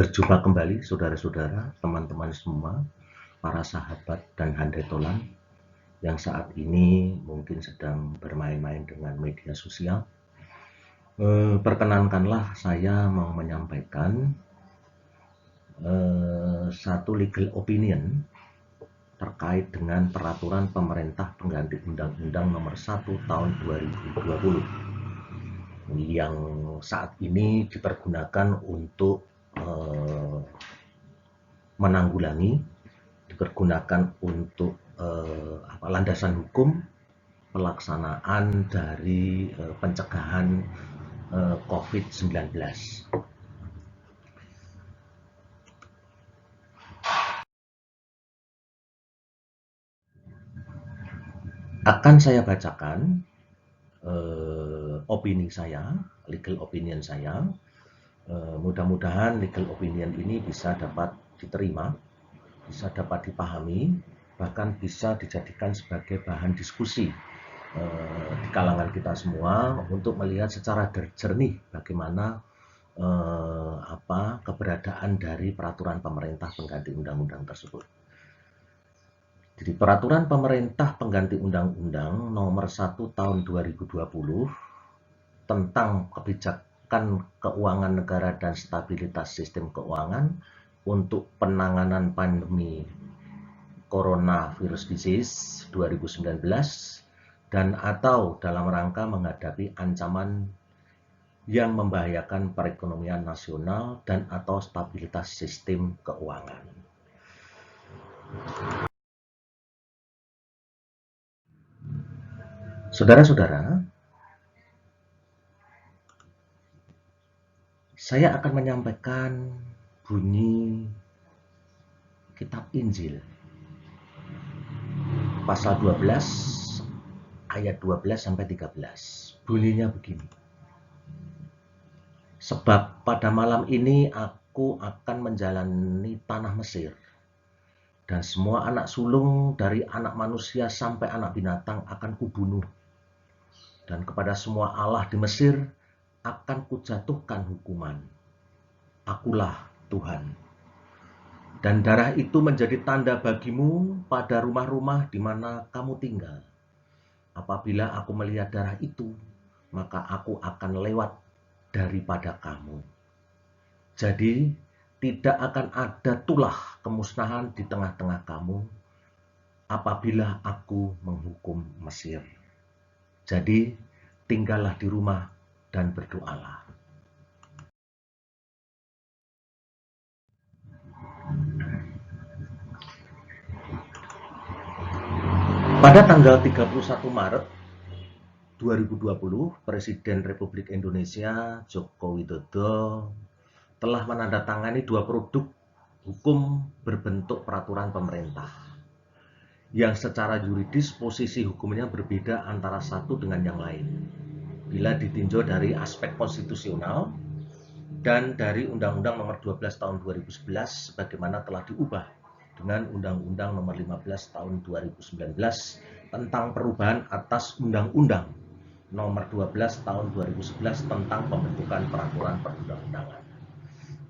Berjumpa kembali saudara-saudara, teman-teman semua, para sahabat dan handai tolan yang saat ini mungkin sedang bermain-main dengan media sosial. Perkenankanlah saya mau menyampaikan satu legal opinion terkait dengan peraturan pemerintah pengganti Undang-Undang Nomor 1 Tahun 2020 yang saat ini dipergunakan untuk menanggulangi, dipergunakan untuk landasan hukum pelaksanaan dari pencegahan COVID-19. Akan saya bacakan opini saya, legal opinion saya. Mudah-mudahan legal opinion ini bisa dapat diterima, bisa dapat dipahami, bahkan bisa dijadikan sebagai bahan diskusi di kalangan kita semua untuk melihat secara jernih bagaimana keberadaan dari peraturan pemerintah pengganti undang-undang tersebut. Jadi peraturan pemerintah pengganti undang-undang nomor 1 tahun 2020 tentang kebijakan keuangan negara dan stabilitas sistem keuangan untuk penanganan pandemi coronavirus disease 2019 dan atau dalam rangka menghadapi ancaman yang membahayakan perekonomian nasional dan atau stabilitas sistem keuangan. Saudara-saudara, saya akan menyampaikan bunyi kitab Injil pasal 12 ayat 12 sampai 13. Bunyinya begini. Sebab pada malam ini aku akan menjalani tanah Mesir, dan semua anak sulung dari anak manusia sampai anak binatang akan kubunuh. Dan kepada semua Allah di Mesir akan kujatuhkan hukuman. Akulah Tuhan. Dan darah itu menjadi tanda bagimu pada rumah-rumah di mana kamu tinggal. Apabila aku melihat darah itu, maka aku akan lewat daripada kamu. Jadi, tidak akan ada tulah kemusnahan di tengah-tengah kamu apabila aku menghukum Mesir. Jadi, tinggallah di rumah dan berdoalah. Pada tanggal 31 Maret 2020, Presiden Republik Indonesia Joko Widodo telah menandatangani 2 produk hukum berbentuk peraturan pemerintah yang secara yuridis posisi hukumnya berbeda antara satu dengan yang lain bila ditinjau dari aspek konstitusional dan dari Undang-Undang Nomor 12 Tahun 2011 sebagaimana telah diubah dengan Undang-Undang Nomor 15 Tahun 2019 tentang perubahan atas Undang-Undang Nomor 12 Tahun 2011 tentang pembentukan peraturan perundang-undangan.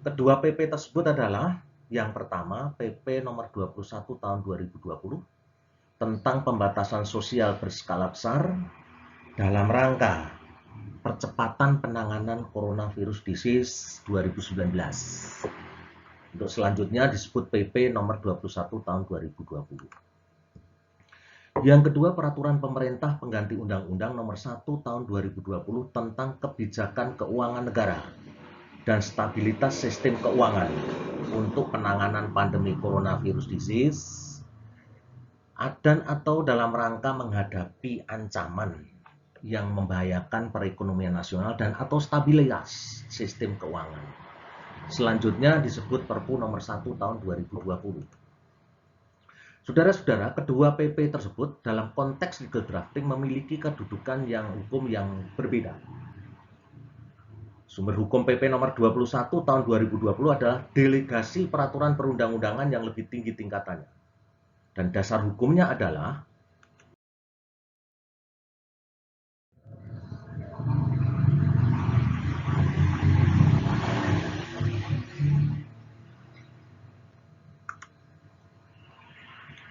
Kedua PP tersebut adalah yang pertama PP Nomor 21 Tahun 2020 tentang pembatasan sosial berskala besar dalam rangka percepatan penanganan coronavirus disease 2019. Untuk selanjutnya disebut PP Nomor 21 Tahun 2020. Yang kedua, peraturan pemerintah pengganti Undang-Undang Nomor 1 Tahun 2020 tentang kebijakan keuangan negara dan stabilitas sistem keuangan untuk penanganan pandemi coronavirus disease dan atau dalam rangka menghadapi ancaman yang membahayakan perekonomian nasional dan atau stabilitas sistem keuangan. Selanjutnya disebut Perpu Nomor 1 Tahun 2020. Saudara-saudara, kedua PP tersebut dalam konteks legal drafting memiliki kedudukan hukum yang berbeda. Sumber hukum PP Nomor 21 Tahun 2020 adalah delegasi peraturan perundang-undangan yang lebih tinggi tingkatannya. Dan dasar hukumnya adalah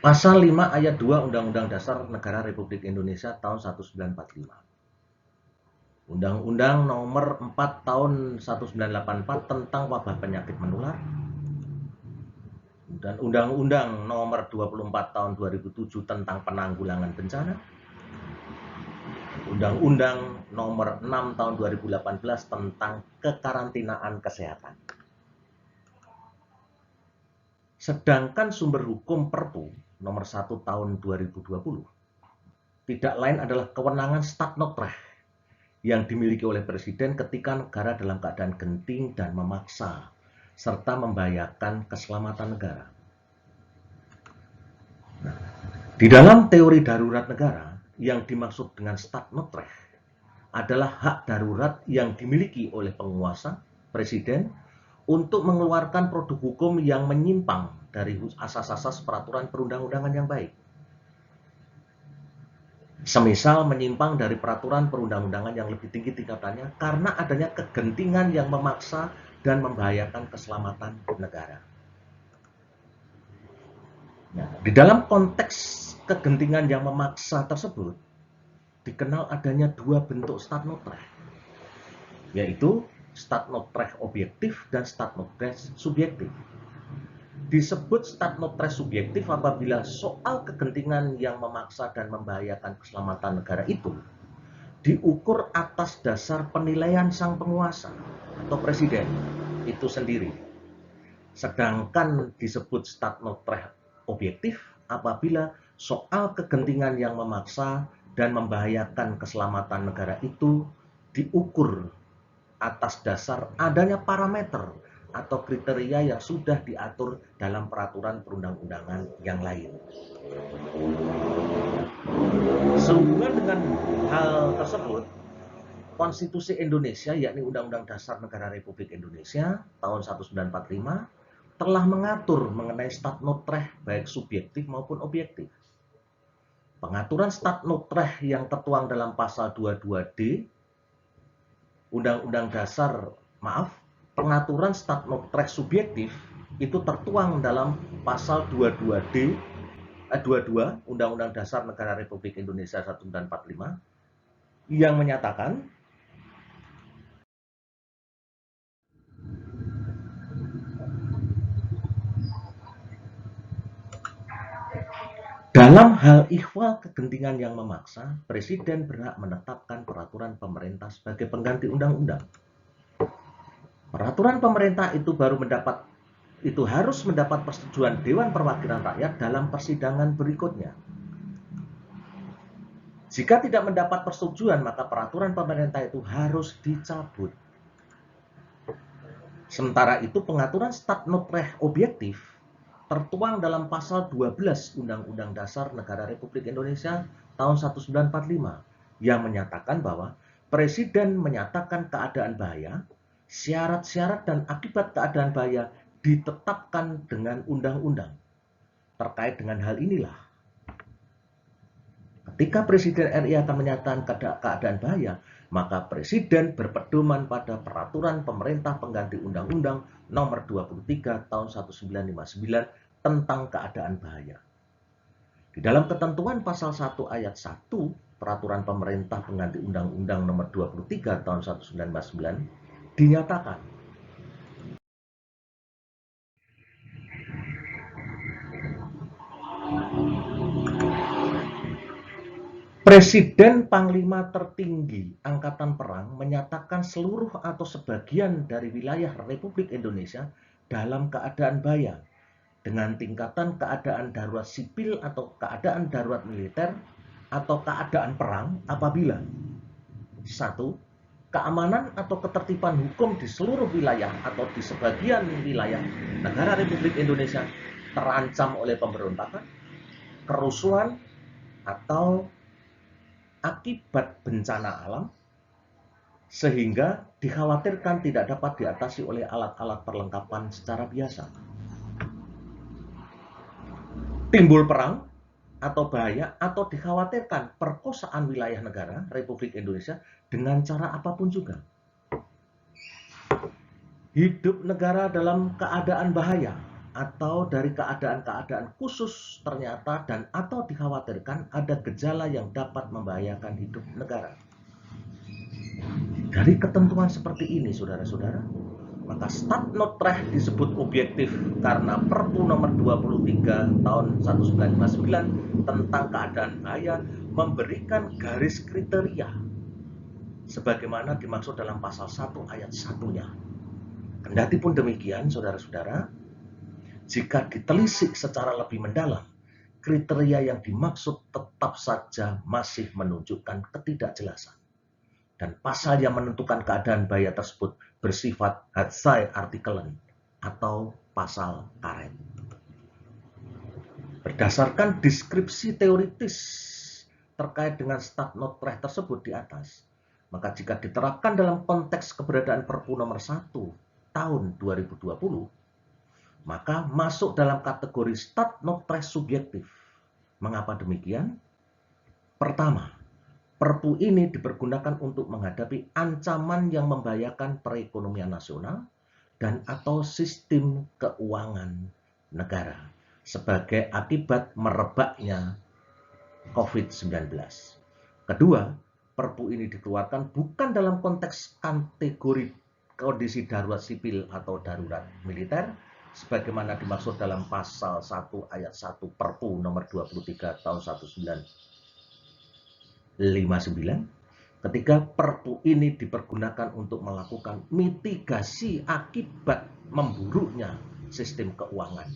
Pasal 5 ayat 2 Undang-Undang Dasar Negara Republik Indonesia tahun 1945. Undang-Undang nomor 4 tahun 1984 tentang wabah penyakit menular, dan Undang-Undang nomor 24 tahun 2007 tentang penanggulangan bencana, Undang-Undang nomor 6 tahun 2018 tentang kekarantinaan kesehatan. Sedangkan sumber hukum Perpu nomor 1 tahun 2020 tidak lain adalah kewenangan Stadnotreh yang dimiliki oleh Presiden ketika negara dalam keadaan genting dan memaksa serta membahayakan keselamatan negara. Di dalam teori darurat negara, yang dimaksud dengan Stadnotreh adalah hak darurat yang dimiliki oleh penguasa, Presiden, untuk mengeluarkan produk hukum yang menyimpang dari asas-asas peraturan perundang-undangan yang baik. Semisal menyimpang dari peraturan perundang-undangan yang lebih tinggi tingkatannya karena adanya kegentingan yang memaksa dan membahayakan keselamatan negara. Nah, di dalam konteks kegentingan yang memaksa tersebut, dikenal adanya dua bentuk Stadnotreh, yaitu Stadnotreh objektif dan Stadnotreh subjektif. Disebut Stadnotreh subjektif apabila soal kegentingan yang memaksa dan membahayakan keselamatan negara itu diukur atas dasar penilaian sang penguasa atau presiden itu sendiri. Sedangkan disebut Stadnotreh objektif apabila soal kegentingan yang memaksa dan membahayakan keselamatan negara itu diukur atas dasar adanya parameter atau kriteria yang sudah diatur dalam peraturan perundang-undangan yang lain. Sehubungan dengan hal tersebut, Konstitusi Indonesia, yakni Undang-Undang Dasar Negara Republik Indonesia tahun 1945, telah mengatur mengenai Stadnotreh baik subjektif maupun objektif. Pengaturan Stadnotreh yang tertuang dalam pasal 22D Undang-Undang Dasar, pengaturan Stadnotreh subjektif itu tertuang dalam pasal 22D 22 Undang-Undang Dasar Negara Republik Indonesia 1945 yang menyatakan dalam hal ihwal kegentingan yang memaksa, Presiden berhak menetapkan peraturan pemerintah sebagai pengganti undang-undang. Peraturan pemerintah itu harus mendapat persetujuan Dewan Perwakilan Rakyat dalam persidangan berikutnya. Jika tidak mendapat persetujuan, maka peraturan pemerintah itu harus dicabut. Sementara itu, pengaturan Stadnotreh objektif tertuang dalam pasal 12 Undang-Undang Dasar Negara Republik Indonesia tahun 1945 yang menyatakan bahwa Presiden menyatakan keadaan bahaya, syarat-syarat dan akibat keadaan bahaya ditetapkan dengan undang-undang. Terkait dengan hal inilah, ketika Presiden RI akan menyatakan keadaan bahaya, maka Presiden berpedoman pada peraturan pemerintah pengganti Undang-Undang nomor 23 tahun 1959 tentang keadaan bahaya. Di dalam ketentuan pasal 1 ayat 1 peraturan pemerintah pengganti Undang-Undang nomor 23 tahun 1959 dinyatakan Presiden Panglima Tertinggi Angkatan Perang menyatakan seluruh atau sebagian dari wilayah Republik Indonesia dalam keadaan bahaya dengan tingkatan keadaan darurat sipil atau keadaan darurat militer atau keadaan perang apabila 1. Keamanan atau ketertiban hukum di seluruh wilayah atau di sebagian wilayah negara Republik Indonesia terancam oleh pemberontakan, kerusuhan, atau akibat bencana alam, sehingga dikhawatirkan tidak dapat diatasi oleh alat-alat perlengkapan secara biasa. Timbul perang atau bahaya atau dikhawatirkan perkosaan wilayah negara Republik Indonesia dengan cara apapun juga. Hidup negara dalam keadaan bahaya atau dari keadaan-keadaan khusus ternyata dan atau dikhawatirkan ada gejala yang dapat membahayakan hidup negara. Dari ketentuan seperti ini, saudara-saudara, maka Stadtnotreh disebut objektif karena Perpu nomor 23 tahun 1959 tentang keadaan bahaya memberikan garis kriteria sebagaimana dimaksud dalam pasal 1 ayat 1-nya. Kendati pun demikian, saudara-saudara, jika ditelisik secara lebih mendalam, kriteria yang dimaksud tetap saja masih menunjukkan ketidakjelasan. Dan pasal yang menentukan keadaan bahaya tersebut bersifat Hadzaartikelen atau pasal karet. Berdasarkan deskripsi teoritis terkait dengan Stadtnotreh tersebut di atas, maka jika diterapkan dalam konteks keberadaan Perpu nomor 1 tahun 2020, maka masuk dalam kategori Stadtnotreh subjektif. Mengapa demikian? Pertama, Perpu ini dipergunakan untuk menghadapi ancaman yang membahayakan perekonomian nasional dan atau sistem keuangan negara sebagai akibat merebaknya COVID-19. Kedua, Perpu ini dikeluarkan bukan dalam konteks kategori kondisi darurat sipil atau darurat militer, sebagaimana dimaksud dalam pasal 1 ayat 1 Perpu nomor 23 tahun 1959, ketika Perpu ini dipergunakan untuk melakukan mitigasi akibat memburuknya sistem keuangan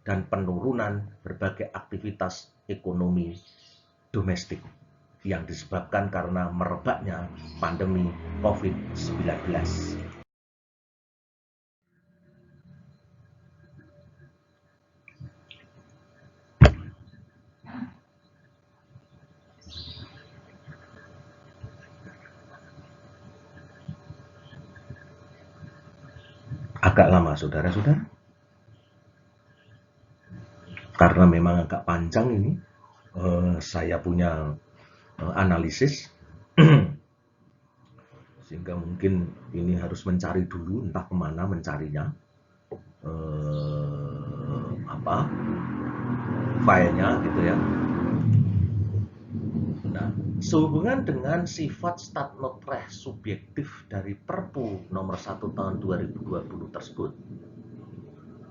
dan penurunan berbagai aktivitas ekonomi domestik yang disebabkan karena merebaknya pandemi COVID-19. Agak lama, saudara-saudara, karena memang agak panjang ini. Saya punya analisis sehingga mungkin ini harus mencari dulu, entah kemana mencarinya, filenya gitu ya. Nah, sehubungan dengan sifat Stadtnotreh subjektif dari Perpu nomor 1 tahun 2020 tersebut,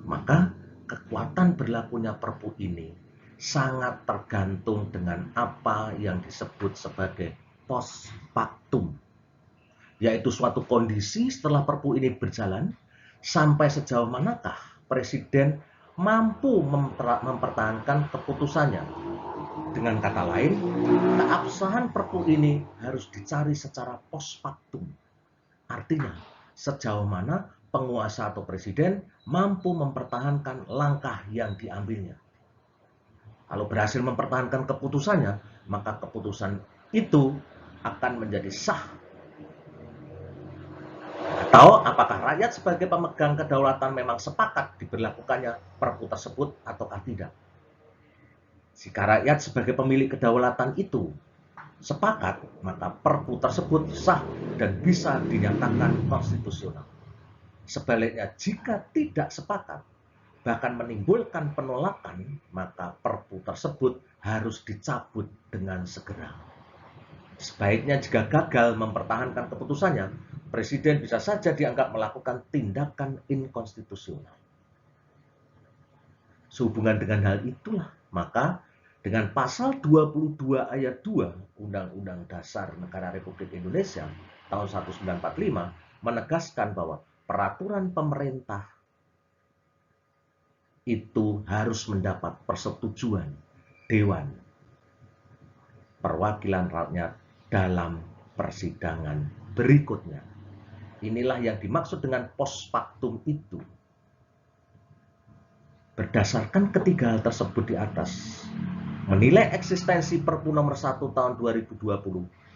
maka kekuatan berlakunya Perpu ini sangat tergantung dengan apa yang disebut sebagai post factum, yaitu suatu kondisi setelah Perpu ini berjalan sampai sejauh manakah Presiden mampu mempertahankan keputusannya. Dengan kata lain, keabsahan Perpu ini harus dicari secara post factum. Artinya, sejauh mana penguasa atau presiden mampu mempertahankan langkah yang diambilnya. Kalau berhasil mempertahankan keputusannya, maka keputusan itu akan menjadi sah. Atau apakah rakyat sebagai pemegang kedaulatan memang sepakat diberlakukannya Perpu tersebut ataukah tidak. Jika rakyat sebagai pemilik kedaulatan itu sepakat, maka Perpu tersebut sah dan bisa dinyatakan konstitusional. Sebaliknya, jika tidak sepakat, bahkan menimbulkan penolakan, maka Perpu tersebut harus dicabut dengan segera. Sebaiknya jika gagal mempertahankan keputusannya, Presiden bisa saja dianggap melakukan tindakan inkonstitusional. Sehubungan dengan hal itulah, maka dengan pasal 22 ayat 2 Undang-Undang Dasar Negara Republik Indonesia tahun 1945 menegaskan bahwa peraturan pemerintah itu harus mendapat persetujuan Dewan Perwakilan Rakyat dalam persidangan berikutnya. Inilah yang dimaksud dengan post factum itu. Berdasarkan ketiga hal tersebut di atas, menilai eksistensi Perpu nomor 1 tahun 2020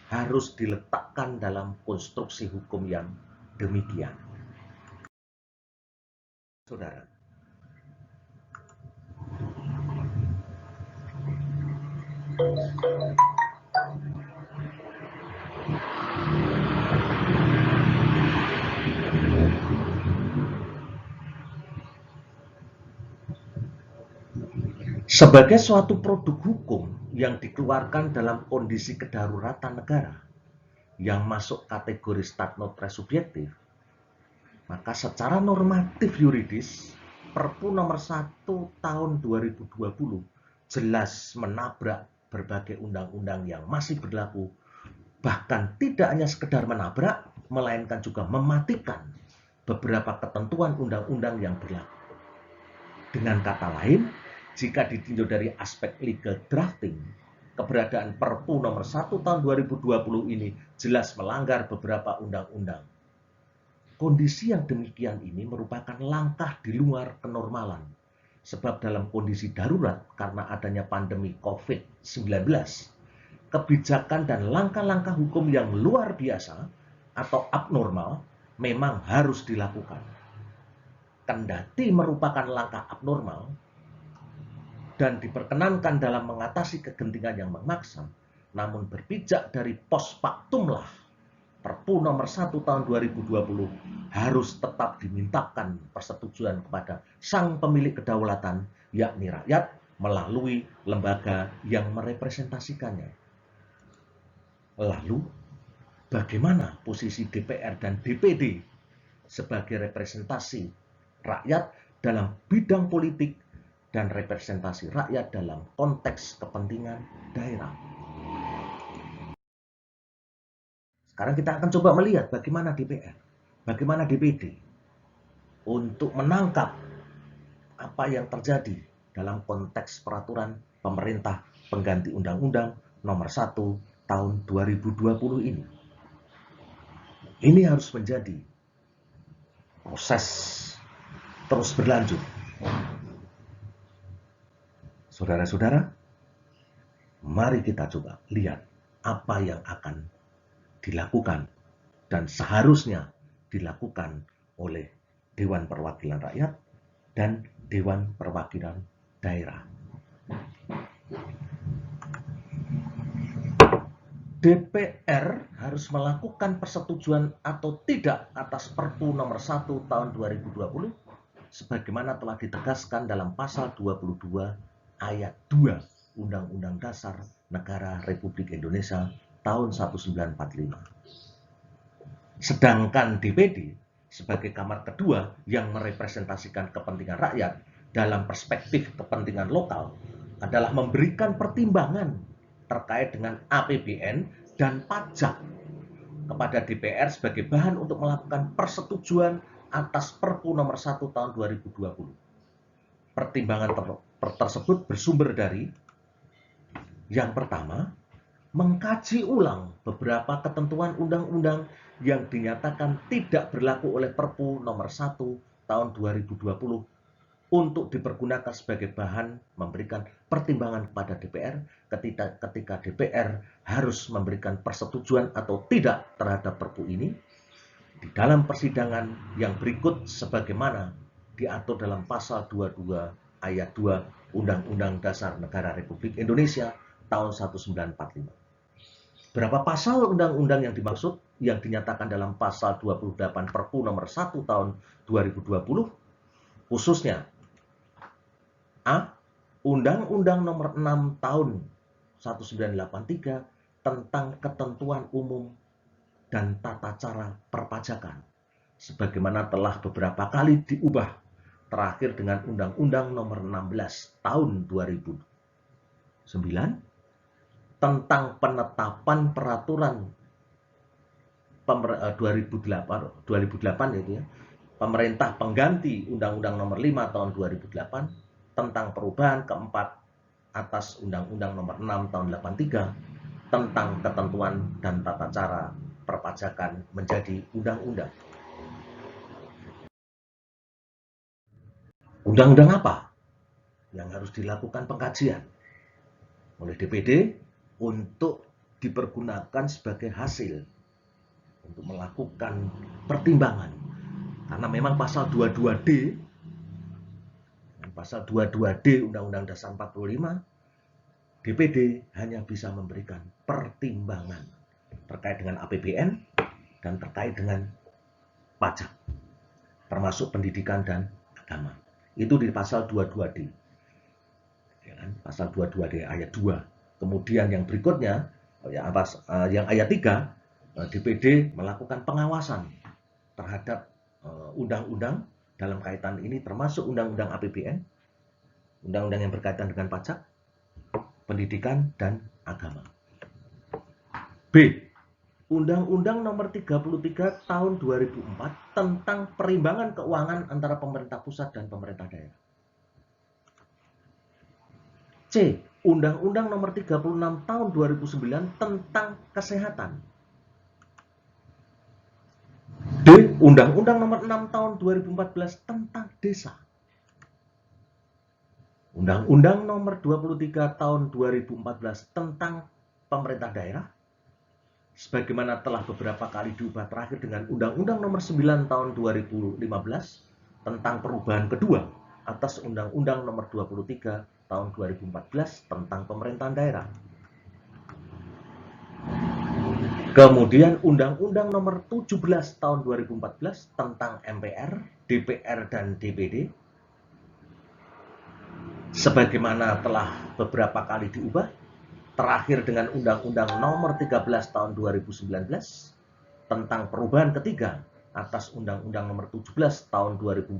harus diletakkan dalam konstruksi hukum yang demikian. Saudara, Sebagai suatu produk hukum yang dikeluarkan dalam kondisi kedaruratan negara yang masuk kategori stat notre subjektif, maka secara normatif yuridis Perpu nomor 1 tahun 2020 jelas menabrak berbagai undang-undang yang masih berlaku, bahkan tidak hanya sekedar menabrak, melainkan juga mematikan beberapa ketentuan undang-undang yang berlaku. Dengan kata lain, jika ditinjau dari aspek legal drafting, keberadaan Perpu nomor 1 tahun 2020 ini jelas melanggar beberapa undang-undang. Kondisi yang demikian ini merupakan langkah di luar kenormalan. Sebab dalam kondisi darurat karena adanya pandemi COVID-19, kebijakan dan langkah-langkah hukum yang luar biasa atau abnormal memang harus dilakukan. Kendati merupakan langkah abnormal dan diperkenankan dalam mengatasi kegentingan yang memaksa, namun berpijak dari post factumlah Perpu nomor 1 tahun 2020 harus tetap dimintakan persetujuan kepada sang pemilik kedaulatan, yakni rakyat, melalui lembaga yang merepresentasikannya. Lalu, bagaimana posisi DPR dan DPD sebagai representasi rakyat dalam bidang politik dan representasi rakyat dalam konteks kepentingan daerah? Sekarang kita akan coba melihat bagaimana DPR, bagaimana DPD untuk menangkap apa yang terjadi dalam konteks peraturan pemerintah pengganti Undang-Undang nomor 1 tahun 2020 ini. Ini harus menjadi proses terus berlanjut. Saudara-saudara, mari kita coba lihat apa yang akan dilakukan dan seharusnya dilakukan oleh Dewan Perwakilan Rakyat dan Dewan Perwakilan Daerah. DPR harus melakukan persetujuan atau tidak atas Perpu nomor 1 tahun 2020 sebagaimana telah ditegaskan dalam pasal 22 ayat 2 Undang-Undang Dasar Negara Republik Indonesia tahun 1945. Sedangkan DPD sebagai kamar kedua yang merepresentasikan kepentingan rakyat dalam perspektif kepentingan lokal adalah memberikan pertimbangan terkait dengan APBN dan pajak kepada DPR sebagai bahan untuk melakukan persetujuan atas Perpu nomor 1 tahun 2020. Pertimbangan tersebut bersumber dari yang pertama, mengkaji ulang beberapa ketentuan undang-undang yang dinyatakan tidak berlaku oleh Perpu nomor 1 tahun 2020 untuk dipergunakan sebagai bahan memberikan pertimbangan kepada DPR ketika DPR harus memberikan persetujuan atau tidak terhadap Perpu ini di dalam persidangan yang berikut sebagaimana diatur dalam pasal 22 ayat 2 Undang-Undang Dasar Negara Republik Indonesia tahun 1945. Berapa pasal undang-undang yang dimaksud yang dinyatakan dalam pasal 28 Perpu nomor 1 tahun 2020 khususnya A. Undang-Undang nomor 6 tahun 1983 tentang ketentuan umum dan tata cara perpajakan sebagaimana telah beberapa kali diubah terakhir dengan Undang-Undang nomor 16 tahun 2009 tentang penetapan peraturan 2008 itu ya, pemerintah pengganti Undang-Undang nomor 5 tahun 2008 tentang perubahan keempat atas Undang-Undang nomor 6 tahun 83 tentang ketentuan dan tata cara perpajakan menjadi undang-undang. Undang-undang apa yang harus dilakukan pengkajian oleh DPD untuk dipergunakan sebagai hasil untuk melakukan pertimbangan? Karena memang pasal 22D Undang-Undang Dasar 45 DPD hanya bisa memberikan pertimbangan terkait dengan APBN dan terkait dengan pajak termasuk pendidikan dan agama. Itu di pasal 22D. Ya kan? Pasal 22D ayat 2. Kemudian yang berikutnya, yang ayat 3, DPD melakukan pengawasan terhadap undang-undang dalam kaitan ini, termasuk undang-undang APBN, undang-undang yang berkaitan dengan pajak, pendidikan, dan agama. B. Undang-Undang Nomor 33 Tahun 2004 tentang perimbangan keuangan antara pemerintah pusat dan pemerintah daerah. C. Undang-Undang Nomor 36 Tahun 2009 tentang kesehatan. D. Undang-Undang Nomor 6 Tahun 2014 tentang desa. Undang-Undang Nomor 23 Tahun 2014 tentang pemerintah daerah, sebagaimana telah beberapa kali diubah terakhir dengan Undang-Undang Nomor 9 Tahun 2015 tentang perubahan kedua atas Undang-Undang Nomor 23 Tahun 2014 tentang pemerintahan daerah. Kemudian Undang-Undang Nomor 17 Tahun 2014 tentang MPR, DPR, dan DPD, sebagaimana telah beberapa kali diubah, terakhir dengan Undang-Undang Nomor 13 Tahun 2019 tentang perubahan ketiga atas Undang-Undang Nomor 17 Tahun 2014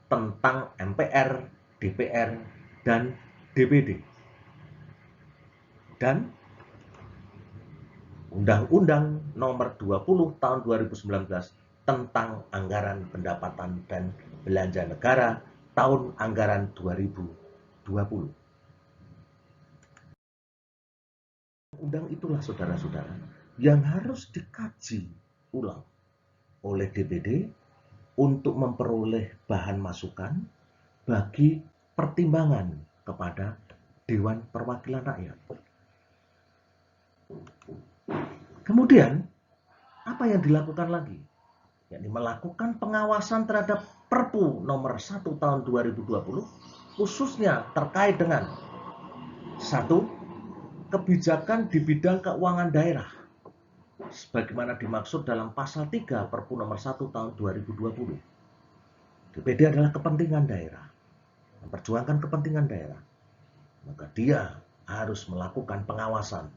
tentang MPR, DPR, dan DPD. Dan Undang-Undang Nomor 20 Tahun 2019 tentang Anggaran Pendapatan dan Belanja Negara tahun anggaran 2020. Undang itulah saudara-saudara yang harus dikaji ulang oleh DPD untuk memperoleh bahan masukan bagi pertimbangan kepada Dewan Perwakilan Rakyat. Kemudian, apa yang dilakukan lagi? Yakni melakukan pengawasan terhadap Perpu Nomor 1 Tahun 2020, khususnya terkait dengan 1. Kebijakan di bidang keuangan daerah, sebagaimana dimaksud dalam pasal 3 Perpu Nomor 1 Tahun 2020. DPD adalah kepentingan daerah, memperjuangkan kepentingan daerah. Maka dia harus melakukan pengawasan.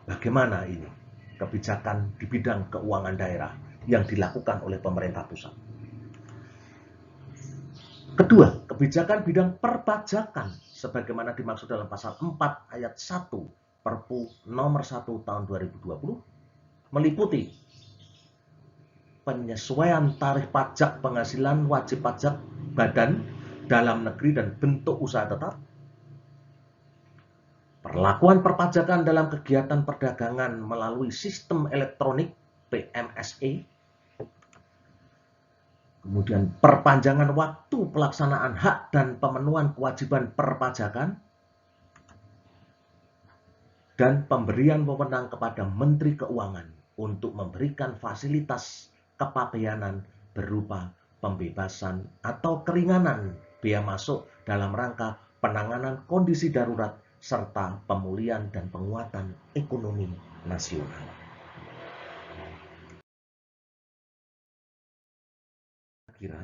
Bagaimana ini kebijakan di bidang keuangan daerah yang dilakukan oleh pemerintah pusat. Kedua, kebijakan bidang perpajakan sebagaimana dimaksud dalam pasal 4 ayat 1 Perpu Nomor 1 Tahun 2020 meliputi penyesuaian tarif pajak penghasilan wajib pajak badan dalam negeri dan bentuk usaha tetap, perlakuan perpajakan dalam kegiatan perdagangan melalui sistem elektronik PMSE, kemudian perpanjangan waktu pelaksanaan hak dan pemenuhan kewajiban perpajakan, dan pemberian wewenang kepada Menteri Keuangan untuk memberikan fasilitas kepabeanan berupa pembebasan atau keringanan biaya masuk dalam rangka penanganan kondisi darurat serta pemulihan dan penguatan ekonomi nasional. Kira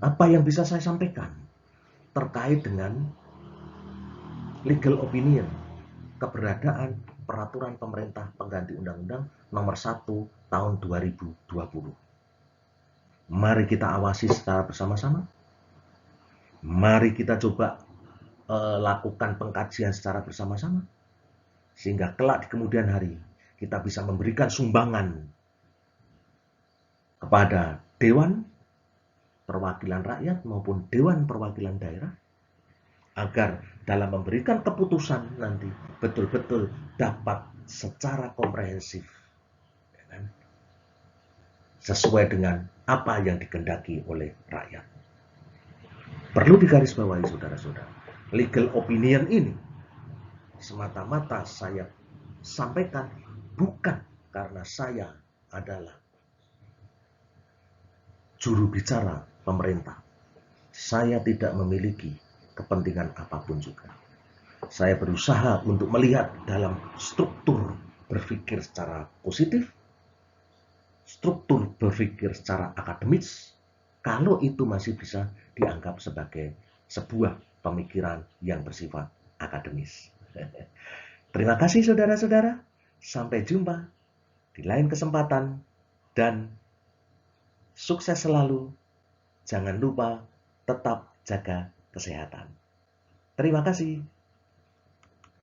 apa yang bisa saya sampaikan terkait dengan legal opinion, keberadaan peraturan pemerintah pengganti Undang-Undang Nomor 1 Tahun 2020. Mari kita awasi secara bersama-sama. Mari kita coba lakukan pengkajian secara bersama-sama. Sehingga kelak di kemudian hari kita bisa memberikan sumbangan kepada Dewan Perwakilan Rakyat maupun Dewan Perwakilan Daerah agar dalam memberikan keputusan nanti betul-betul dapat secara komprehensif sesuai dengan apa yang dikehendaki oleh rakyat. Perlu digarisbawahi saudara-saudara, legal opinion ini semata-mata saya sampaikan bukan karena saya adalah juru bicara pemerintah. Saya tidak memiliki kepentingan apapun juga. Saya berusaha untuk melihat dalam struktur berpikir secara positif, struktur berpikir secara akademis, kalau itu masih bisa dianggap sebagai sebuah pemikiran yang bersifat akademis. Terima kasih saudara-saudara. Sampai jumpa di lain kesempatan dan sukses selalu. Jangan lupa tetap jaga kesehatan. Terima kasih.